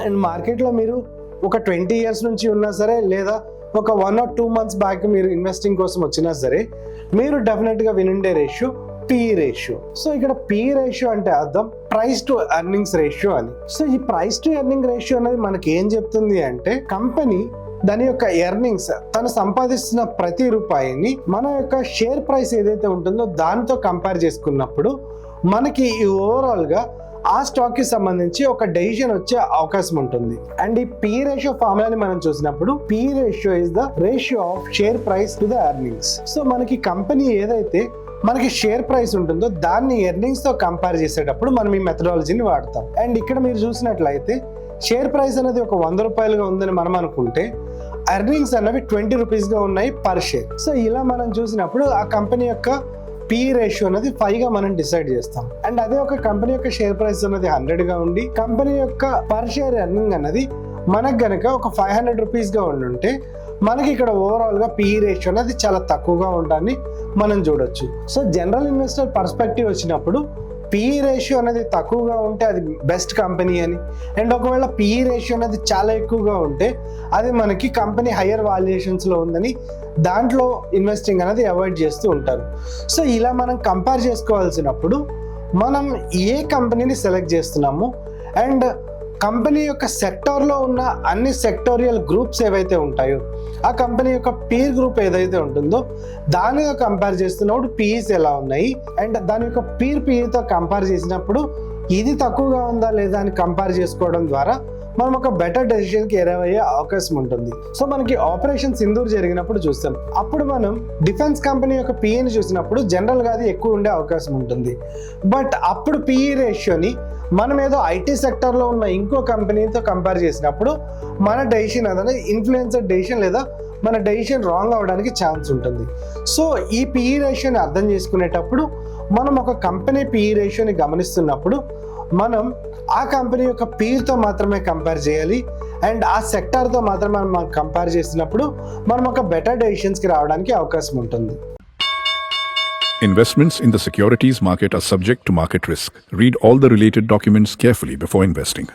And మార్కెట్లో మీరు ఒక 20 years నుంచి ఉన్నా సరే, లేదా ఒక 1 or 2 months బ్యాక్ మీరు ఇన్వెస్టింగ్ కోసం వచ్చినా సరే, మీరు డెఫినెట్గా వినుండే రేషియో PE రేషియో. సో ఇక్కడ PE రేషియో అంటే అర్థం ప్రైస్ టు ఎర్నింగ్స్ రేషియో అని. సో ఈ ప్రైస్ టు ఎర్నింగ్ రేషియో అనేది మనకి ఏం చెప్తుంది అంటే, కంపెనీ దాని యొక్క ఎర్నింగ్స్, తను సంపాదిస్తున్న ప్రతి రూపాయిని మన యొక్క షేర్ ప్రైస్ ఏదైతే ఉంటుందో దాంతో కంపేర్ చేసుకున్నప్పుడు మనకి ఈ ఓవరాల్గా ఆ స్టాక్ కి సంబంధించి ఒక డెసిషన్ వచ్చే అవకాశం ఉంటుంది. అండ్ ఈ PE రేషియో ఫార్ములాని మనం చూసినప్పుడు, PE ratio is the ratio of share price to the earnings. So మనకి కంపెనీ ఏదైతే మనకి షేర్ ప్రైస్ ఉంటుందో దాన్ని ఎర్నింగ్స్ తో కంపేర్ చేసేటప్పుడు మనం ఈ మెథడాలజీని వాడతాం. అండ్ ఇక్కడ మీరు చూసినట్లయితే షేర్ ప్రైస్ అనేది ఒక 100 రూపాయలుగా ఉందని మనం అనుకుంటే, ఎర్నింగ్స్ అన్నవి 20 రూపీస్గా ఉన్నాయి పర్ షేర్. సో ఇలా మనం చూసినప్పుడు ఆ కంపెనీ యొక్క PE రేషియో అనేది 5గా మనం డిసైడ్ చేస్తాం. అండ్ అదే ఒక కంపెనీ యొక్క షేర్ ప్రైస్ అనేది 100గా ఉండి, కంపెనీ యొక్క పర్ షేర్ ఎర్నింగ్ అనేది మనకు గనక ఒక 500 రూపీస్గా ఉండుంటే, మనకి ఇక్కడ ఓవరాల్గా PE రేషియో అనేది చాలా తక్కువగా ఉండాలని మనం చూడొచ్చు. సో జనరల్ ఇన్వెస్టర్ పర్స్పెక్టివ్ వచ్చినప్పుడు PE రేషియో అనేది తక్కువగా ఉంటే అది బెస్ట్ కంపెనీ అని, అండ్ ఒకవేళ PE రేషియో అనేది చాలా ఎక్కువగా ఉంటే అది మనకి కంపెనీ హయ్యర్ వాల్యుయేషన్స్లో ఉందని దాంట్లో ఇన్వెస్టింగ్ అనేది అవాయిడ్ చేస్తూ ఉంటారు. సో ఇలా మనం కంపేర్ చేసుకోవాల్సినప్పుడు మనం ఏ కంపెనీని సెలెక్ట్ చేస్తున్నాము, అండ్ కంపెనీ యొక్క సెక్టార్లో ఉన్న అన్ని సెక్టోరియల్ గ్రూప్స్ ఏవైతే ఉంటాయో, ఆ కంపెనీ యొక్క పీర్ గ్రూప్ ఏదైతే ఉంటుందో దానితో కంపేర్ చేస్తున్నప్పుడు PEs ఎలా ఉన్నాయి, అండ్ దాని యొక్క PEతో కంపేర్ చేసినప్పుడు ఇది తక్కువగా ఉందా లేదా అని కంపేర్ చేసుకోవడం ద్వారా మనం ఒక బెటర్ డెసిషన్కి ఎరవయ్యే అవకాశం ఉంటుంది. సో మనకి ఆపరేషన్ సింధూర్ జరిగినప్పుడు చూస్తాం, అప్పుడు మనం డిఫెన్స్ కంపెనీ యొక్క PEని చూసినప్పుడు జనరల్గా అది ఎక్కువ ఉండే అవకాశం ఉంటుంది. బట్ అప్పుడు PE రేషియోని మనం ఏదో IT సెక్టర్లో ఉన్న ఇంకో కంపెనీతో కంపేర్ చేసినప్పుడు మన డెసిషన్ అనేది ఇన్ఫ్లుయెన్సర్ డెసిషన్, లేదా మన డెసిషన్ రాంగ్ అవడానికి ఛాన్స్ ఉంటుంది. సో ఈ PE రేషియోని అర్థం చేసుకునేటప్పుడు మనం ఒక కంపెనీ PE రేషియోని గమనిస్తున్నప్పుడు మనం ఆ కంపెనీ యొక్క పీర్తో మాత్రమే కంపేర్ చేయాలి, అండ్ ఆ సెక్టార్తో మాత్రమే మనం కంపేర్ చేసినప్పుడు మనం ఒక బెటర్ డెసిషన్స్కి రావడానికి అవకాశం ఉంటుంది. Investments in the securities market are subject to market risk. Read all the related documents carefully before investing.